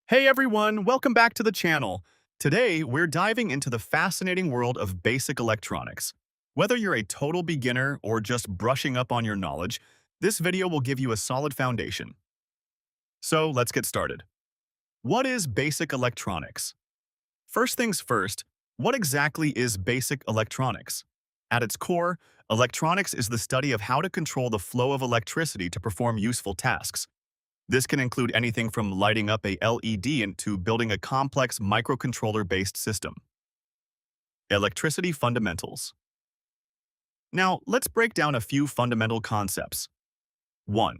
Hey everyone, welcome back to the channel. Today, we're diving into the fascinating world of basic electronics. Whether you're a total beginner or just brushing up on your knowledge, this video will give you a solid foundation. So let's get started. What is basic electronics? First things first, what exactly is basic electronics? At its core, electronics is the study of how to control the flow of electricity to perform useful tasks. This can include anything from lighting up a LED into building a complex microcontroller-based system. Electricity fundamentals. Now, let's break down a few fundamental concepts. 1.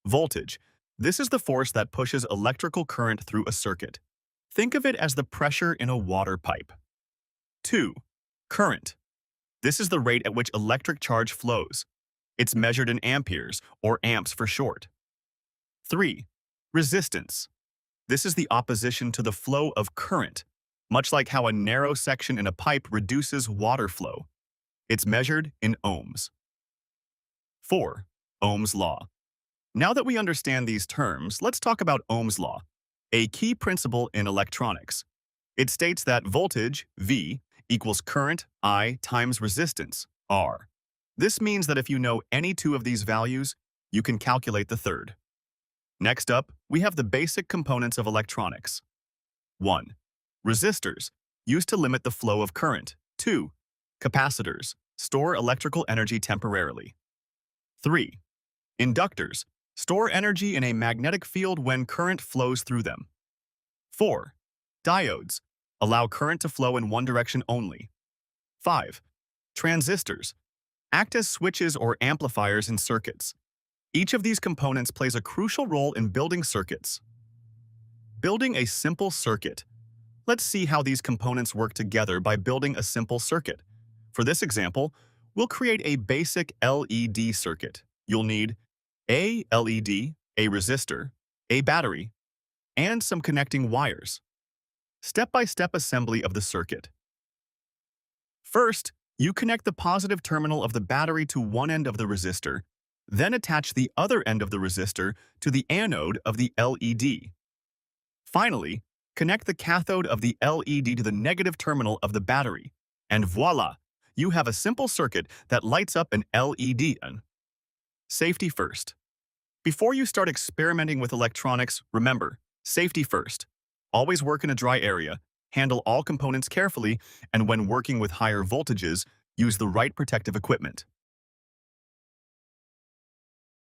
Voltage. This is the force that pushes electrical current through a circuit. Think of it as the pressure in a water pipe. 2. Current. This is the rate at which electric charge flows. It's measured in amperes, or amps for short. 3. Resistance. This is the opposition to the flow of current, much like how a narrow section in a pipe reduces water flow. It's measured in ohms. 4. Ohm's law. Now that we understand these terms, let's talk about Ohm's law, a key principle in electronics. It states that voltage, V, equals current, I, times resistance, R. This means that if you know any two of these values, you can calculate the third. Next up, we have the basic components of electronics. 1. Resistors, used to limit the flow of current. 2. Capacitors, store electrical energy temporarily. 3. Inductors, store energy in a magnetic field when current flows through them. 4. Diodes, allow current to flow in one direction only. 5. Transistors, act as switches or amplifiers in circuits. Each of these components plays a crucial role in building circuits. Building a simple circuit. Let's see how these components work together by building a simple circuit. For this example, we'll create a basic LED circuit. You'll need a LED, a resistor, a battery, and some connecting wires. Step-by-step assembly of the circuit. First, you connect the positive terminal of the battery to one end of the resistor, then attach the other end of the resistor to the anode of the LED. Finally, connect the cathode of the LED to the negative terminal of the battery, and voila! You have a simple circuit that lights up an LED. Safety first. Before you start experimenting with electronics, remember, safety first. Always work in a dry area, handle all components carefully, and when working with higher voltages, use the right protective equipment.